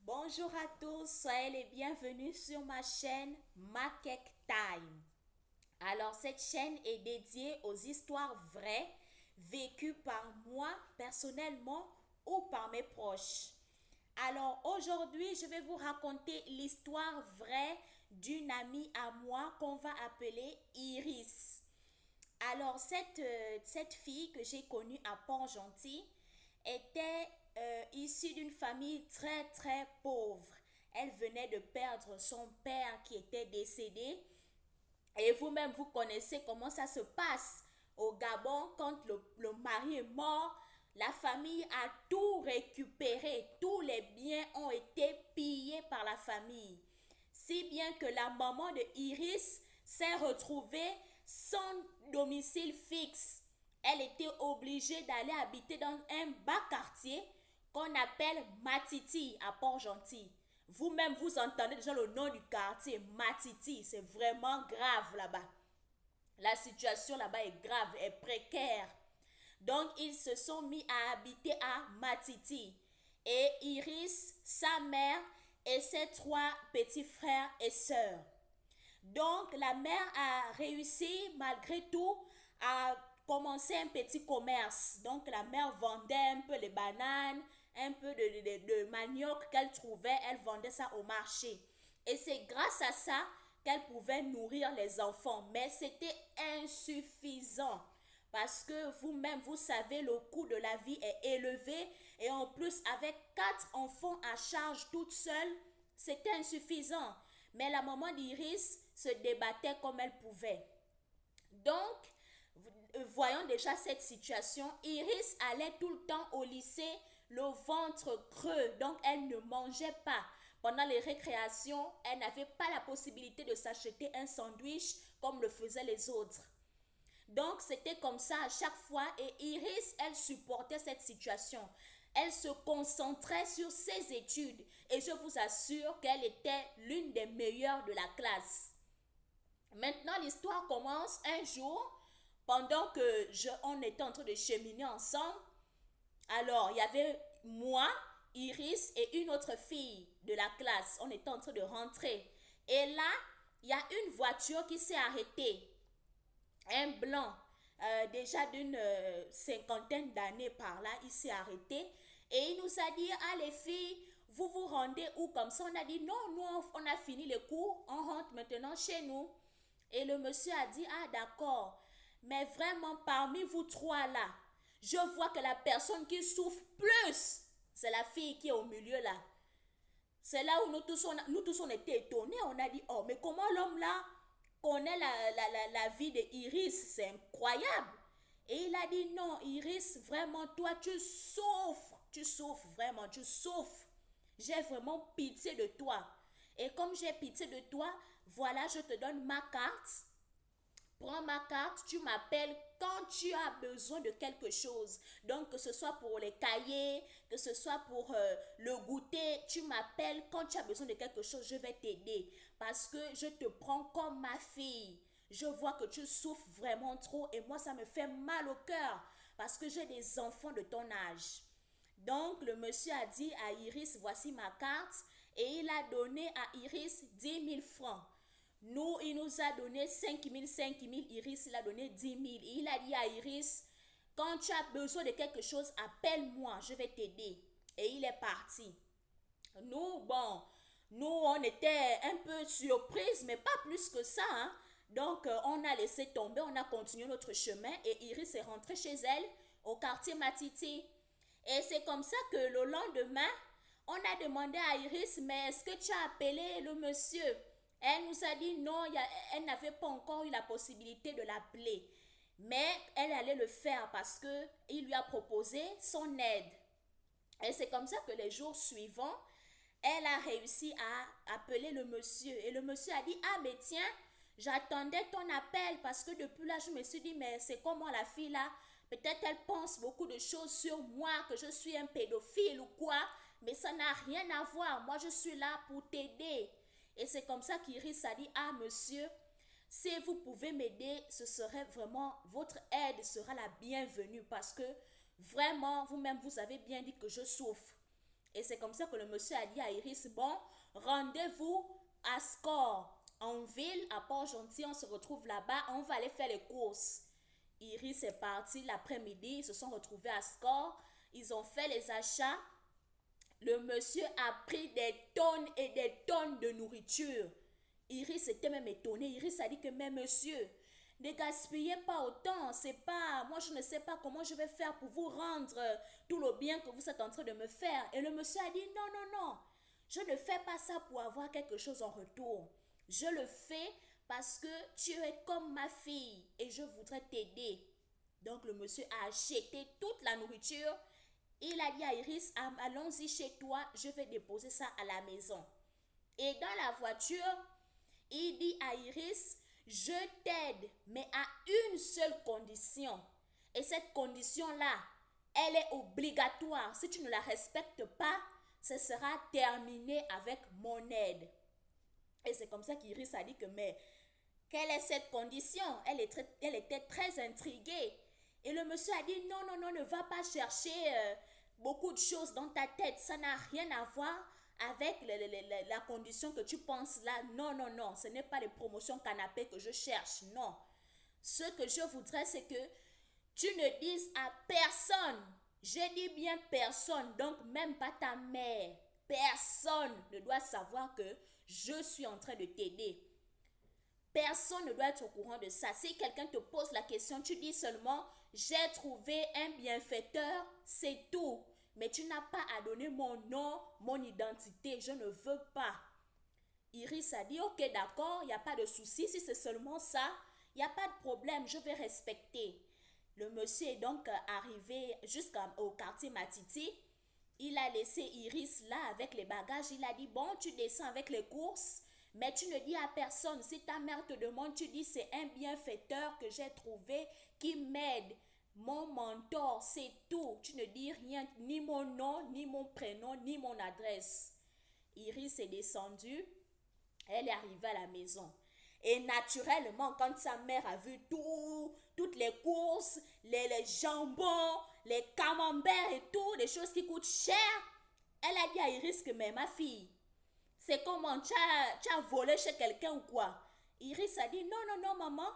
Bonjour à tous, soyez les bienvenus sur ma chaîne Makek Time. Alors cette chaîne est dédiée aux histoires vraies vécues par moi personnellement ou par mes proches. Alors aujourd'hui, je vais vous raconter l'histoire vraie d'une amie à moi qu'on va appeler Iris. Alors cette fille que j'ai connue à Port-Gentil était issue d'une famille très très pauvre. Elle venait de perdre son père qui était décédé. Et vous-même, vous connaissez comment ça se passe au Gabon quand le mari est mort. La famille a tout récupéré. Tous les biens ont été pillés par la famille. Si bien que la maman de Iris s'est retrouvée sans domicile fixe. Elle était obligée d'aller habiter dans un bas quartier qu'on appelle Matiti à Port-Gentil. Vous-même, vous entendez déjà le nom du quartier, Matiti. C'est vraiment grave là-bas. La situation là-bas est grave, est précaire. Donc, ils se sont mis à habiter à Matiti. Et Iris, sa mère et ses trois petits frères et sœurs. Donc, la mère a réussi, malgré tout, à commencer un petit commerce. Donc, la mère vendait un peu les bananes, un peu de manioc qu'elle trouvait, elle vendait ça au marché. Et c'est grâce à ça qu'elle pouvait nourrir les enfants. Mais c'était insuffisant. Parce que vous-même, vous savez, le coût de la vie est élevé. Et en plus, avec 4 enfants à charge toute seule, c'était insuffisant. Mais la maman d'Iris se débattait comme elle pouvait. Donc, voyant déjà cette situation, Iris allait tout le temps au lycée, le ventre creux, donc elle ne mangeait pas. Pendant les récréations, elle n'avait pas la possibilité de s'acheter un sandwich comme le faisaient les autres. Donc, c'était comme ça à chaque fois et Iris, elle supportait cette situation. Elle se concentrait sur ses études et je vous assure qu'elle était l'une des meilleures de la classe. Maintenant, l'histoire commence un jour, pendant que on était en train de cheminer ensemble. Alors, il y avait moi, Iris et une autre fille de la classe. On était en train de rentrer. Et là, il y a une voiture qui s'est arrêtée. Un blanc, déjà d'une cinquantaine d'années par là, il s'est arrêté. Et il nous a dit, ah les filles, vous vous rendez où comme ça? On a dit, non, nous on a fini les cours, on rentre maintenant chez nous. Et le monsieur a dit, ah d'accord, mais vraiment parmi vous trois là, je vois que la personne qui souffre plus, c'est la fille qui est au milieu là. C'est là où nous tous on était étonnés, on a dit, oh mais comment l'homme là connaît la vie de Iris, c'est incroyable. Et il a dit, non Iris, vraiment toi tu souffres vraiment, tu souffres. J'ai vraiment pitié de toi. Et comme j'ai pitié de toi, voilà, je te donne ma carte. Prends ma carte, tu m'appelles quand tu as besoin de quelque chose. Donc, que ce soit pour les cahiers, que ce soit pour le goûter, tu m'appelles quand tu as besoin de quelque chose, je vais t'aider. Parce que je te prends comme ma fille. Je vois que tu souffres vraiment trop et moi, ça me fait mal au cœur parce que j'ai des enfants de ton âge. Donc, le monsieur a dit à Iris, voici ma carte et il a donné à Iris 10 000 francs. Nous, il nous a donné 5 000, Iris, il a donné 10 000. Et il a dit à Iris, quand tu as besoin de quelque chose, appelle-moi, je vais t'aider. Et il est parti. Nous, bon, Nous, on était un peu surprises, mais pas plus que ça, hein. Donc, on a laissé tomber, on a continué notre chemin et Iris est rentrée chez elle au quartier Matiti. Et c'est comme ça que le lendemain, on a demandé à Iris, mais est-ce que tu as appelé le monsieur? Elle nous a dit non, elle n'avait pas encore eu la possibilité de l'appeler. Mais elle allait le faire parce qu'il lui a proposé son aide. Et c'est comme ça que les jours suivants, elle a réussi à appeler le monsieur. Et le monsieur a dit, ah mais tiens, j'attendais ton appel parce que depuis là, je me suis dit, mais c'est comment la fille là, peut-être elle pense beaucoup de choses sur moi, que je suis un pédophile ou quoi, mais ça n'a rien à voir. Moi, je suis là pour t'aider. Et c'est comme ça qu'Iris a dit, ah monsieur, si vous pouvez m'aider, ce serait vraiment, votre aide sera la bienvenue parce que vraiment, vous-même, vous avez bien dit que je souffre. Et c'est comme ça que le monsieur a dit à Iris, bon, rendez-vous à Score, en ville, à Port-Gentil, on se retrouve là-bas, on va aller faire les courses. Iris est partie l'après-midi, ils se sont retrouvés à Score, ils ont fait les achats. Le monsieur a pris des tonnes et des tonnes de nourriture. Iris était même étonnée. Iris a dit que, mais monsieur, ne gaspillez pas autant. C'est pas, moi je ne sais pas comment je vais faire pour vous rendre tout le bien que vous êtes en train de me faire. Et le monsieur a dit, non, non, non. Je ne fais pas ça pour avoir quelque chose en retour. Je le fais parce que tu es comme ma fille et je voudrais t'aider. Donc le monsieur a acheté toute la nourriture. Il a dit à Iris, allons-y chez toi, je vais déposer ça à la maison. Et dans la voiture, il dit à Iris, je t'aide, mais à une seule condition. Et cette condition-là, elle est obligatoire. Si tu ne la respectes pas, ce sera terminé avec mon aide. Et c'est comme ça qu'Iris a dit que, mais quelle est cette condition? Elle était très intriguée. Et le monsieur a dit, non, non, non, ne va pas chercher beaucoup de choses dans ta tête. Ça n'a rien à voir avec la condition que tu penses là. Non, non, non, ce n'est pas les promotions canapé que je cherche, non. Ce que je voudrais, c'est que tu ne dises à personne, j'ai dit bien personne, donc même pas ta mère, personne ne doit savoir que je suis en train de t'aider. Personne ne doit être au courant de ça. Si quelqu'un te pose la question, tu dis seulement, j'ai trouvé un bienfaiteur, c'est tout. Mais tu n'as pas à donner mon nom, mon identité, je ne veux pas. Iris a dit, ok, d'accord, il n'y a pas de souci, si c'est seulement ça, il n'y a pas de problème, je vais respecter. Le monsieur est donc arrivé jusqu'au quartier Matiti. Il a laissé Iris là avec les bagages. Il a dit, bon, tu descends avec les courses, mais tu ne dis à personne. Si ta mère te demande, tu dis, c'est un bienfaiteur que j'ai trouvé qui m'aide. Mon mentor, c'est tout. Tu ne dis rien, ni mon nom, ni mon prénom, ni mon adresse. Iris est descendue. Elle est arrivée à la maison. Et naturellement, quand sa mère a vu toutes les courses, les jambons, les camemberts et tout, les choses qui coûtent cher, elle a dit à Iris que, mais ma fille, c'est comment, tu as volé chez quelqu'un ou quoi? Iris a dit, non, non, non, maman,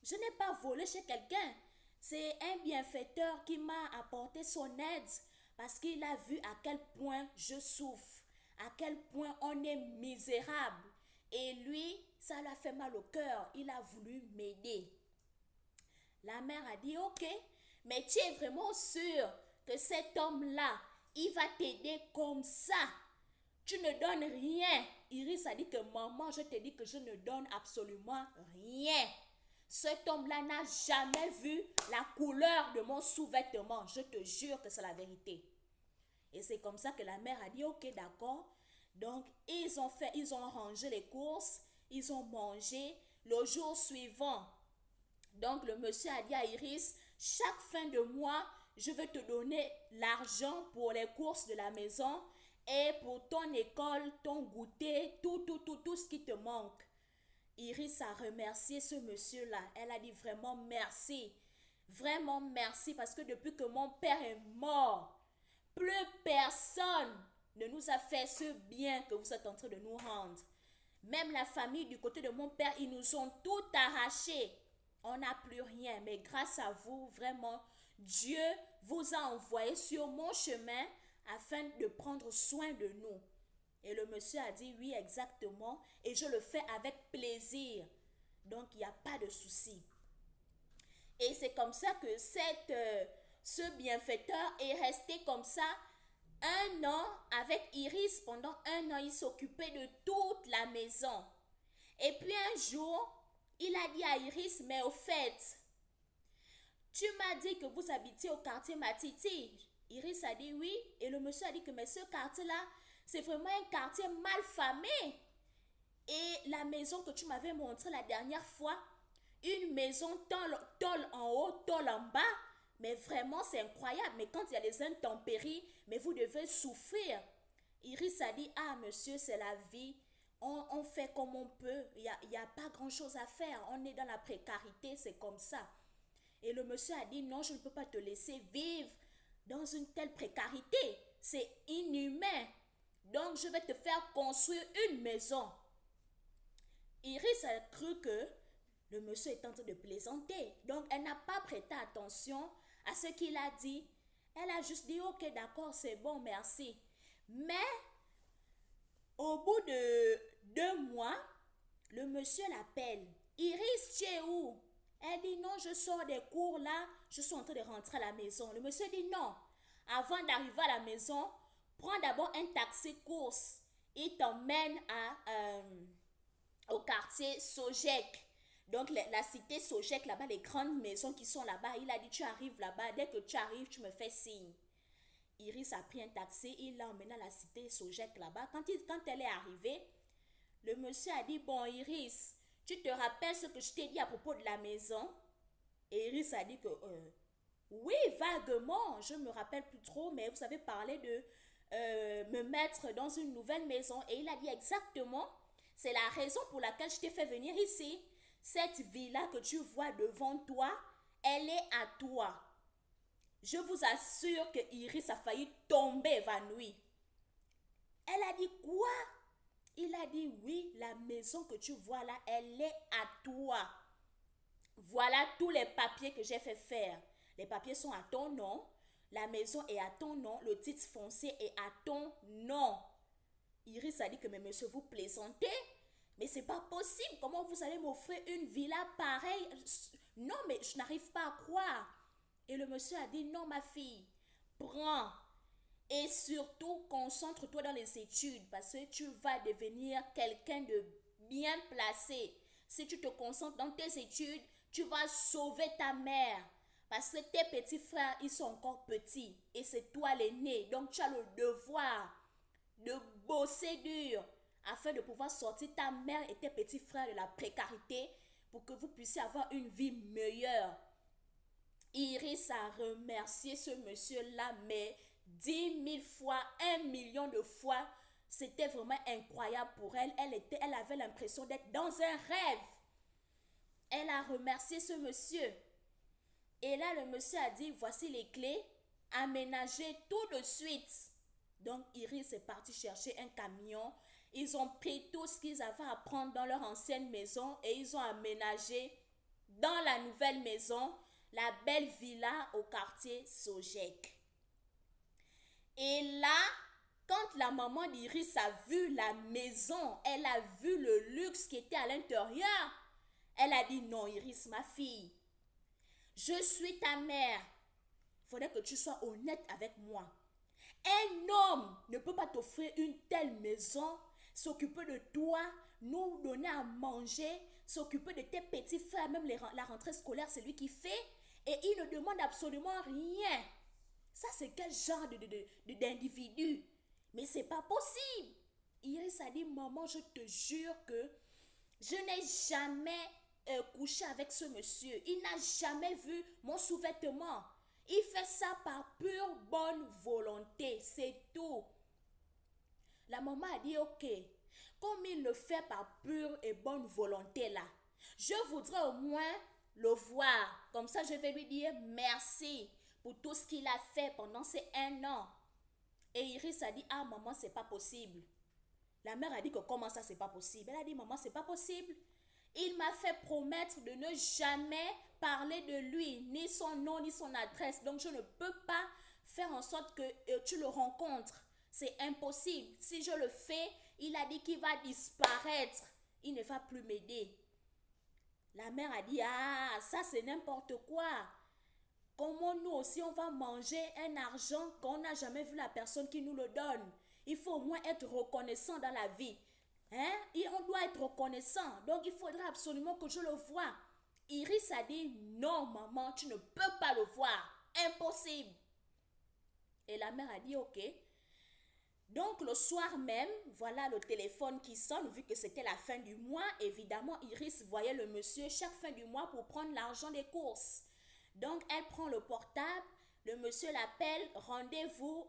je n'ai pas volé chez quelqu'un. C'est un bienfaiteur qui m'a apporté son aide parce qu'il a vu à quel point je souffre, à quel point on est misérable. Et lui, ça l'a fait mal au cœur. Il a voulu m'aider. La mère a dit, ok, mais tu es vraiment sûr que cet homme-là, il va t'aider comme ça? Tu ne donnes rien. Iris a dit que maman, je te dis que je ne donne absolument rien. Cet homme-là n'a jamais vu la couleur de mon sous-vêtement. Je te jure que c'est la vérité. Et c'est comme ça que la mère a dit, ok, d'accord. Donc, ils ont rangé les courses, ils ont mangé. Le jour suivant, donc le monsieur a dit à Iris, chaque fin de mois, je vais te donner l'argent pour les courses de la maison et pour ton école, ton goûter, tout ce qui te manque. Iris a remercié ce monsieur-là. Elle a dit vraiment merci. Vraiment merci parce que depuis que mon père est mort, plus personne ne nous a fait ce bien que vous êtes en train de nous rendre. Même la famille du côté de mon père, ils nous ont tout arraché. On n'a plus rien. Mais grâce à vous, vraiment, Dieu vous a envoyé sur mon chemin afin de prendre soin de nous. Et le monsieur a dit oui, exactement. Et je le fais avec plaisir. Donc, il n'y a pas de souci. Et c'est comme ça que ce bienfaiteur est resté comme ça 1 an avec Iris. Pendant 1 an, il s'occupait de toute la maison. Et puis un jour, il a dit à Iris, mais au fait, tu m'as dit que vous habitiez au quartier Matiti. Iris a dit oui. Et le monsieur a dit que mais ce quartier-là, c'est vraiment un quartier mal famé. Et la maison que tu m'avais montrée la dernière fois, une maison tôle en haut, tôle en bas, mais vraiment c'est incroyable. Mais quand il y a les intempéries, mais vous devez souffrir. Iris a dit, ah monsieur, c'est la vie. On fait comme on peut. Il y a pas grand-chose à faire. On est dans la précarité, c'est comme ça. Et le monsieur a dit, non, je ne peux pas te laisser vivre dans une telle précarité. C'est inhumain. Donc, je vais te faire construire une maison. Iris a cru que le monsieur est en train de plaisanter. Donc, elle n'a pas prêté attention à ce qu'il a dit. Elle a juste dit, ok, d'accord, c'est bon, merci. Mais, au bout de 2 mois, le monsieur l'appelle. Iris, tu es où? Elle dit, non, je sors des cours là, je suis en train de rentrer à la maison. Le monsieur dit, non, avant d'arriver à la maison, prends d'abord un taxi course. Il t'emmène au quartier Sojek. Donc, la cité Sojek, là-bas, les grandes maisons qui sont là-bas, il a dit, tu arrives là-bas, dès que tu arrives, tu me fais signe. Iris a pris un taxi, il l'a emmené à la cité Sojek là-bas. Quand elle est arrivée, le monsieur a dit, bon Iris, tu te rappelles ce que je t'ai dit à propos de la maison? Et Iris a dit que, oui, vaguement, je ne me rappelle plus trop, mais vous avez parlé de me mettre dans une nouvelle maison. Et il a dit exactement, c'est la raison pour laquelle je t'ai fait venir ici. Cette villa que tu vois devant toi, elle est à toi. Je vous assure que Iris a failli tomber évanouie. Elle a dit quoi? Il a dit oui, la maison que tu vois là, elle est à toi. Voilà tous les papiers que j'ai fait faire. Les papiers sont à ton nom. La maison est à ton nom. Le titre foncier est à ton nom. Iris a dit que mais monsieur, vous plaisantez? Mais c'est pas possible. Comment vous allez m'offrir une villa pareille? Non, mais je n'arrive pas à croire. Et le monsieur a dit non, ma fille, prends. Et surtout, concentre-toi dans les études parce que tu vas devenir quelqu'un de bien placé. Si tu te concentres dans tes études, tu vas sauver ta mère. Parce que tes petits frères, ils sont encore petits. Et c'est toi l'aîné. Donc, tu as le devoir de bosser dur afin de pouvoir sortir ta mère et tes petits frères de la précarité pour que vous puissiez avoir une vie meilleure. Iris a remercié ce monsieur-là, mais 10 000 fois, 1 million de fois. C'était vraiment incroyable pour elle. Elle avait l'impression d'être dans un rêve. Elle a remercié ce monsieur. Et là, le monsieur a dit, voici les clés, aménagez tout de suite. Donc, Iris est partie chercher un camion. Ils ont pris tout ce qu'ils avaient à prendre dans leur ancienne maison et ils ont aménagé dans la nouvelle maison la belle villa au quartier Sojek. Et là, quand la maman d'Iris a vu la maison, elle a vu le luxe qui était à l'intérieur, elle a dit non Iris, ma fille, je suis ta mère. Il faudrait que tu sois honnête avec moi. Un homme ne peut pas t'offrir une telle maison, s'occuper de toi, nous donner à manger, s'occuper de tes petits frères, même la rentrée scolaire, c'est lui qui fait, et il ne demande absolument rien. Ça, c'est quel genre d'individu? Mais c'est pas possible. Iris a dit, maman, je te jure que je n'ai jamais couché avec ce monsieur. Il n'a jamais vu mon sous-vêtement. Il fait ça par pure bonne volonté, c'est tout. La maman a dit, ok, comme il le fait par pure et bonne volonté là, je voudrais au moins le voir. Comme ça, je vais lui dire merci pour tout ce qu'il a fait pendant ces 1 an. Et Iris a dit, ah maman, c'est pas possible. La mère a dit que comment ça, c'est pas possible? Elle a dit, maman, c'est pas possible. Il m'a fait promettre de ne jamais parler de lui, ni son nom, ni son adresse. Donc, je ne peux pas faire en sorte que tu le rencontres. C'est impossible. Si je le fais, il a dit qu'il va disparaître. Il ne va plus m'aider. La mère a dit, ah, ça c'est n'importe quoi. Comment nous aussi on va manger un argent qu'on n'a jamais vu la personne qui nous le donne? Il faut au moins être reconnaissant dans la vie. Hein? Et on doit être reconnaissant. Donc il faudrait absolument que je le voie. Iris a dit, non maman, tu ne peux pas le voir. Impossible. Et la mère a dit, ok. Donc le soir même, voilà le téléphone qui sonne, vu que c'était la fin du mois. Évidemment, Iris voyait le monsieur chaque fin du mois pour prendre l'argent des courses. Donc elle prend le portable, le monsieur l'appelle, rendez-vous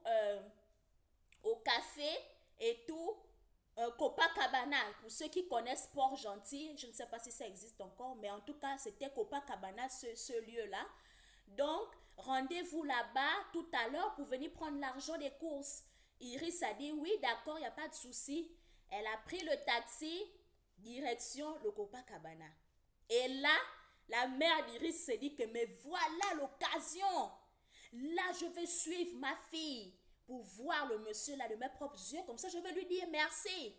au café et tout, Copacabana. Pour ceux qui connaissent Port-Gentil, je ne sais pas si ça existe encore, mais en tout cas c'était Copacabana, ce lieu-là. Donc rendez-vous là-bas tout à l'heure pour venir prendre l'argent des courses. Iris a dit oui, d'accord, il n'y a pas de souci. Elle a pris le taxi, direction le Copacabana. Et là, la mère d'Iris s'est dit que mais voilà l'occasion. Là, je vais suivre ma fille pour voir le monsieur là de mes propres yeux. Comme ça, je vais lui dire merci.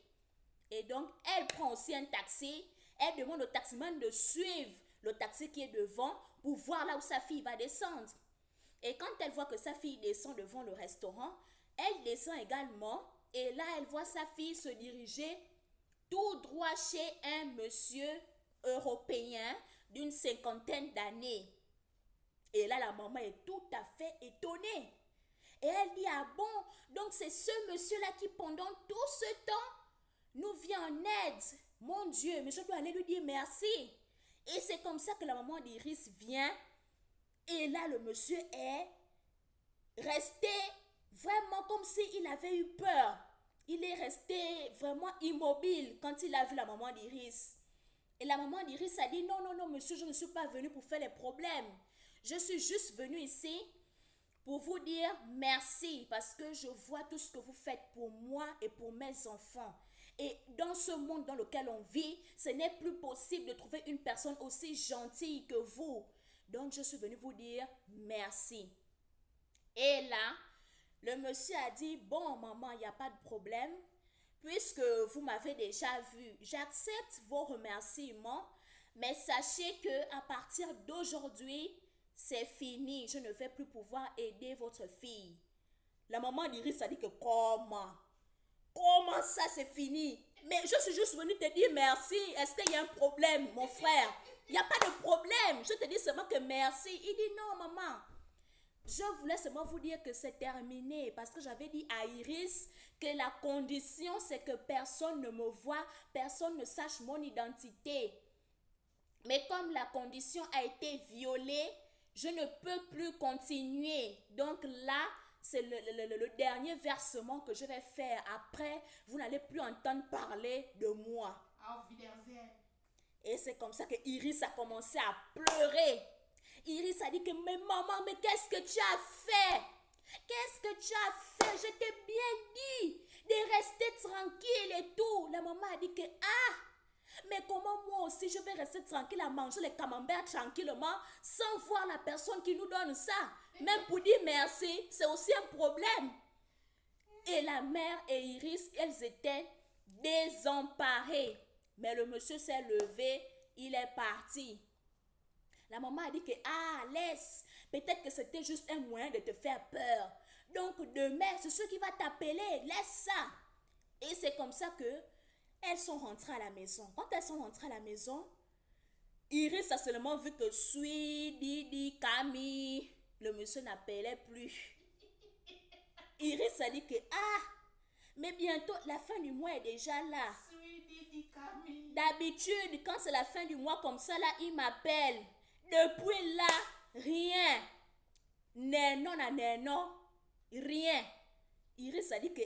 Et donc, elle prend aussi un taxi. Elle demande au taximan de suivre le taxi qui est devant pour voir là où sa fille va descendre. Et quand elle voit que sa fille descend devant le restaurant, elle descend également. Et là, elle voit sa fille se diriger tout droit chez un monsieur européen d'une 50aine d'années. Et là, la maman est tout à fait étonnée. Et elle dit, ah bon, donc c'est ce monsieur-là qui pendant tout ce temps nous vient en aide. Mon Dieu, mais je dois aller lui dire merci. Et c'est comme ça que la maman d'Iris vient. Et là, le monsieur est resté vraiment comme s'il avait eu peur. Il est resté vraiment immobile quand il a vu la maman d'Iris. Et la maman d'Iris a dit, non, non, non, monsieur, je ne suis pas venue pour faire les problèmes. Je suis juste venue ici pour vous dire merci parce que je vois tout ce que vous faites pour moi et pour mes enfants. Et dans ce monde dans lequel on vit, ce n'est plus possible de trouver une personne aussi gentille que vous. Donc, je suis venue vous dire merci. Et là, le monsieur a dit, bon, maman, il n'y a pas de problème. Puisque vous m'avez déjà vu, j'accepte vos remerciements, mais sachez que à partir d'aujourd'hui, c'est fini. Je ne vais plus pouvoir aider votre fille. La maman d'Iris a dit que comment? Comment ça c'est fini? Mais je suis juste venue te dire merci. Est-ce qu'il y a un problème, mon frère? Il n'y a pas de problème. Je te dis seulement que merci. Il dit non, maman. Je voulais seulement vous dire que c'est terminé parce que j'avais dit à Iris que la condition c'est que personne ne me voit, personne ne sache mon identité. Mais comme la condition a été violée, je ne peux plus continuer. Donc là, c'est le dernier versement que je vais faire. Après, vous n'allez plus entendre parler de moi. Auf Wiedersehen. Et c'est comme ça que Iris a commencé à pleurer. Iris a dit que mais maman, mais qu'est-ce que tu as fait? Qu'est-ce que tu as fait? Je t'ai bien dit de rester tranquille et tout. La maman a dit que mais comment moi aussi je vais rester tranquille à manger les camemberts tranquillement sans voir la personne qui nous donne ça? Même pour dire merci, c'est aussi un problème. Et la mère et Iris, elles étaient désemparées. Mais le monsieur s'est levé, il est parti. La maman a dit que, laisse, peut-être que c'était juste un moyen de te faire peur. Donc demain, c'est ce qui va t'appeler, laisse ça. Et c'est comme ça que elles sont rentrées à la maison. Quand elles sont rentrées à la maison, Iris a seulement vu que Sui, Didi, Camille, le monsieur n'appelait plus. Iris a dit que, mais bientôt, la fin du mois est déjà là. Sui, Didi, Camille. D'habitude, quand c'est la fin du mois comme ça, là, il m'appelle. Depuis là, rien. Non, rien. Iris a dit que,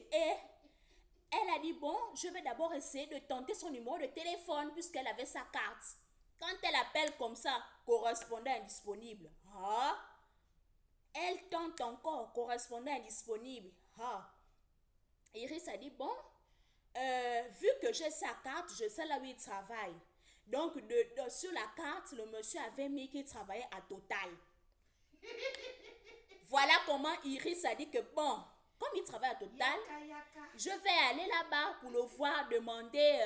elle a dit, bon, je vais d'abord essayer de tenter son numéro de téléphone puisqu'elle avait sa carte. Quand elle appelle comme ça, correspondant indisponible. Elle tente encore, correspondant indisponible. Iris a dit, bon, vu que j'ai sa carte, je sais là où il travaille. Donc, sur la carte, le monsieur avait mis qu'il travaillait à Total. Voilà comment Iris a dit que, bon, Comme il travaille à Total, Yaka, yaka. je vais aller là-bas pour le voir demander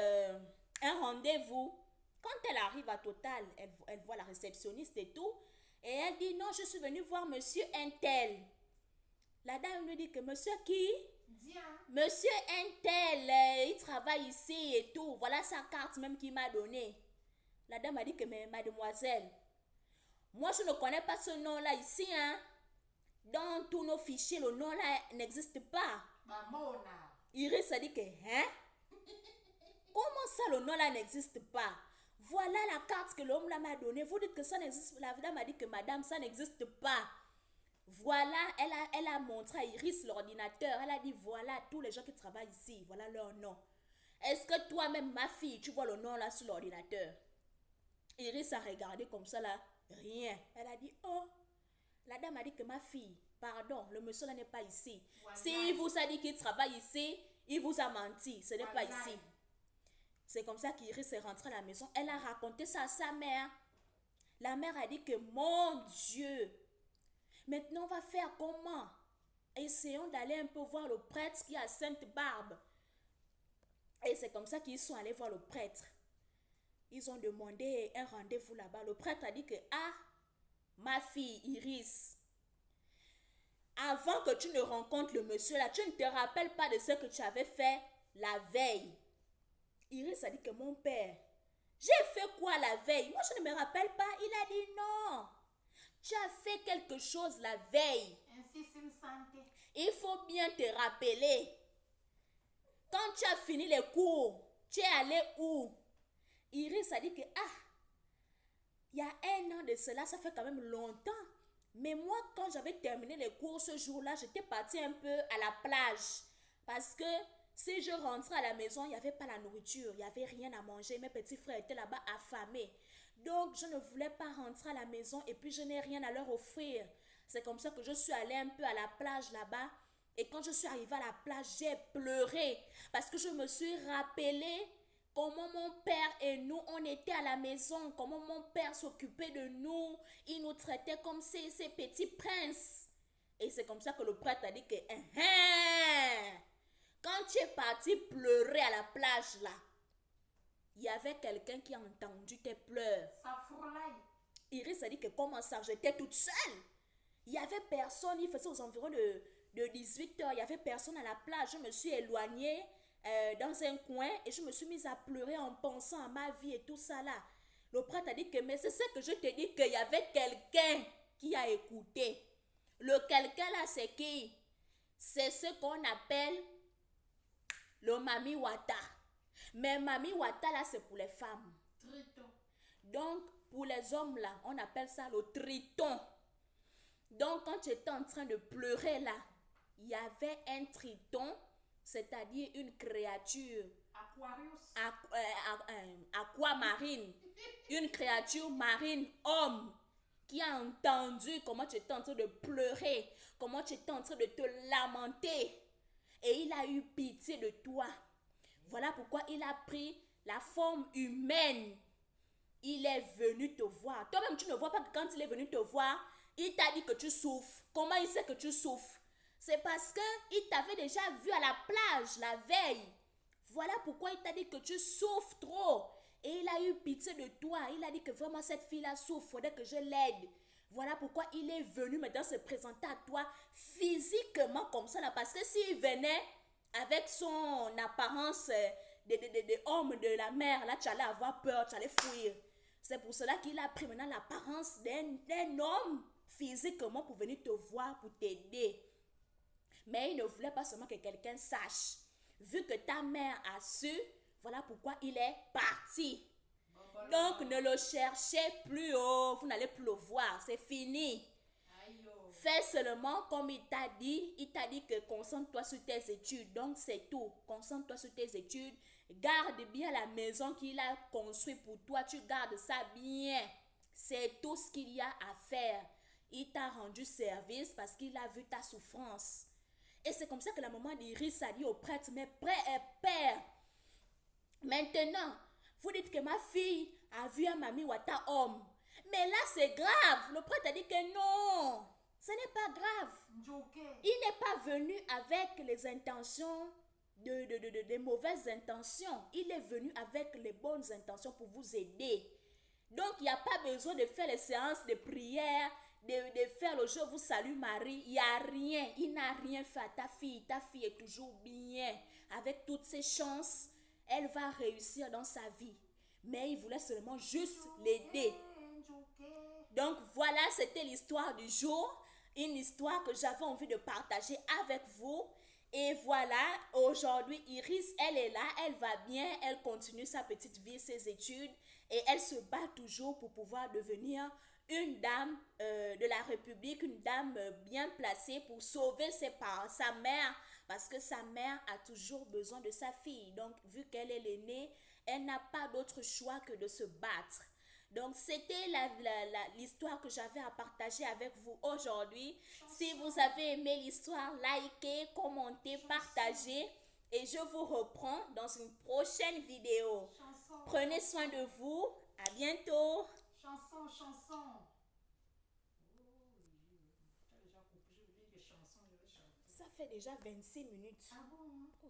un rendez-vous. Quand elle arrive à Total, elle voit la réceptionniste et tout. Et elle dit, non, je suis venue voir monsieur Intel. La dame lui dit que monsieur qui? Dis, hein. Monsieur Intel, il travaille ici et tout. Voilà sa carte même qu'il m'a donnée. La dame a dit que, mais mademoiselle, moi je ne connais pas ce nom-là ici, hein. Dans tous nos fichiers, le nom-là n'existe pas. Mamona. Iris a dit que, hein? Comment ça le nom-là n'existe pas? Voilà la carte que l'homme là m'a donnée. Vous dites que ça n'existe pas. La dame a dit que madame, ça n'existe pas. Voilà, elle a montré à Iris l'ordinateur. Elle a dit, voilà tous les gens qui travaillent ici. Voilà leur nom. Est-ce que toi-même, ma fille, tu vois le nom là sur l'ordinateur? Iris a regardé comme ça là. Rien. Elle a dit, oh. La dame a dit que ma fille, pardon, le monsieur là n'est pas ici. Voilà. S'il vous a dit qu'il travaille ici, il vous a menti. Ce n'est pas Voilà. ici. C'est comme ça qu'Iris est rentrée à la maison. Elle a raconté ça à sa mère. La mère a dit que, mon Dieu, maintenant on va faire comment? Essayons d'aller un peu voir le prêtre qui est à Sainte-Barbe. Et c'est comme ça qu'ils sont allés voir le prêtre. Ils ont demandé un rendez-vous là-bas. Le prêtre a dit que, ah, ma fille Iris, avant que tu ne rencontres le monsieur là, tu ne te rappelles pas de ce que tu avais fait la veille. Iris a dit que mon père, j'ai fait quoi la veille? Moi je ne me rappelle pas. Il a dit non. Tu as fait quelque chose la veille. Ainsi, c'est une santé. Il faut bien te rappeler. Quand tu as fini les cours, tu es allé où? Iris a dit que, ah, il y a un an de cela, ça fait quand même longtemps. Mais moi, quand j'avais terminé les cours ce jour-là, j'étais partie un peu à la plage. Parce que si je rentrais à la maison, il n'y avait pas la nourriture, il n'y avait rien à manger. Mes petits frères étaient là-bas affamés. Donc, je ne voulais pas rentrer à la maison et puis je n'ai rien à leur offrir. C'est comme ça que je suis allée un peu à la plage là-bas. Et quand je suis arrivée à la plage, j'ai pleuré. Parce que je me suis rappelé comment mon père et nous, on était à la maison. Comment mon père s'occupait de nous. Il nous traitait comme ses petits princes. Et c'est comme ça que le prêtre a dit que, quand tu es parti pleurer à la plage là, il y avait quelqu'un qui a entendu tes pleurs. Ça frôlaille. Iris a dit que comment ça, j'étais toute seule. Il y avait personne, il faisait aux environs de 18 heures, il y avait personne à la plage. Je me suis éloignée dans un coin et je me suis mise à pleurer en pensant à ma vie et tout ça là. Le prêtre a dit que, mais c'est ce que je te dis, qu'il y avait quelqu'un qui a écouté. Le quelqu'un là, c'est qui? C'est ce qu'on appelle le Mami Wata. Mais Mami Wata là, c'est pour les femmes. Triton. Donc, pour les hommes là, on appelle ça le triton. Donc, quand tu étais en train de pleurer là, il y avait un triton, c'est-à-dire une créature Aquarius. aquamarine, une créature marine, homme, qui a entendu comment tu étais en train de pleurer, comment tu étais en train de te lamenter. Et il a eu pitié de toi. Voilà pourquoi il a pris la forme humaine. Il est venu te voir. Toi-même, tu ne vois pas que quand il est venu te voir, il t'a dit que tu souffres. Comment il sait que tu souffres? C'est parce qu'il t'avait déjà vu à la plage la veille. Voilà pourquoi il t'a dit que tu souffres trop. Et il a eu pitié de toi. Il a dit que vraiment cette fille-là souffre. Il faudrait que je l'aide. Voilà pourquoi il est venu maintenant se présenter à toi physiquement comme ça là. Parce que s'il venait avec son apparence de homme de la mer, là tu allais avoir peur, tu allais fuir. C'est pour cela qu'il a pris maintenant l'apparence d'un homme physiquement pour venir te voir, pour t'aider. Mais il ne voulait pas seulement que quelqu'un sache. Vu que ta mère a su, voilà pourquoi il est parti. Donc ne le cherchez plus, oh, vous n'allez plus le voir, c'est fini. Fais seulement comme il t'a dit que concentre-toi sur tes études, donc c'est tout, concentre-toi sur tes études, garde bien la maison qu'il a construite pour toi, tu gardes ça bien, c'est tout ce qu'il y a à faire. Il t'a rendu service parce qu'il a vu ta souffrance. Et c'est comme ça que la maman d'Iris a dit au prêtre, mais père, maintenant, vous dites que ma fille a vu un Mami Wata homme. Mais là, c'est grave. Le prêtre a dit que non. Ce n'est pas grave. Njoke. Il n'est pas venu avec les intentions, des mauvaises intentions. Il est venu avec les bonnes intentions pour vous aider. Donc, il n'y a pas besoin de faire les séances de prière, de faire le Je vous salue Marie. Il n'y a rien. Il n'a rien fait à ta fille. Ta fille est toujours bien. Avec toutes ses chances, elle va réussir dans sa vie. Mais il voulait seulement juste l'aider. Njoke. Donc voilà, c'était l'histoire du jour, une histoire que j'avais envie de partager avec vous. Et voilà, aujourd'hui, Iris, elle est là, elle va bien, elle continue sa petite vie, ses études, et elle se bat toujours pour pouvoir devenir une dame de la République, une dame bien placée pour sauver ses parents, sa mère, parce que sa mère a toujours besoin de sa fille. Donc, vu qu'elle est l'aînée, elle n'a pas d'autre choix que de se battre. Donc, c'était l'histoire que j'avais à partager avec vous aujourd'hui. Si vous avez aimé l'histoire, likez, commentez, partagez. Et je vous reprends dans une prochaine vidéo. Chanson. Prenez soin de vous. À bientôt. Chanson, chanson. Oh, tu as déjà coupé, je veux dire des chansons, je vais chanter. Ça fait déjà 26 minutes. Ah bon? Oh.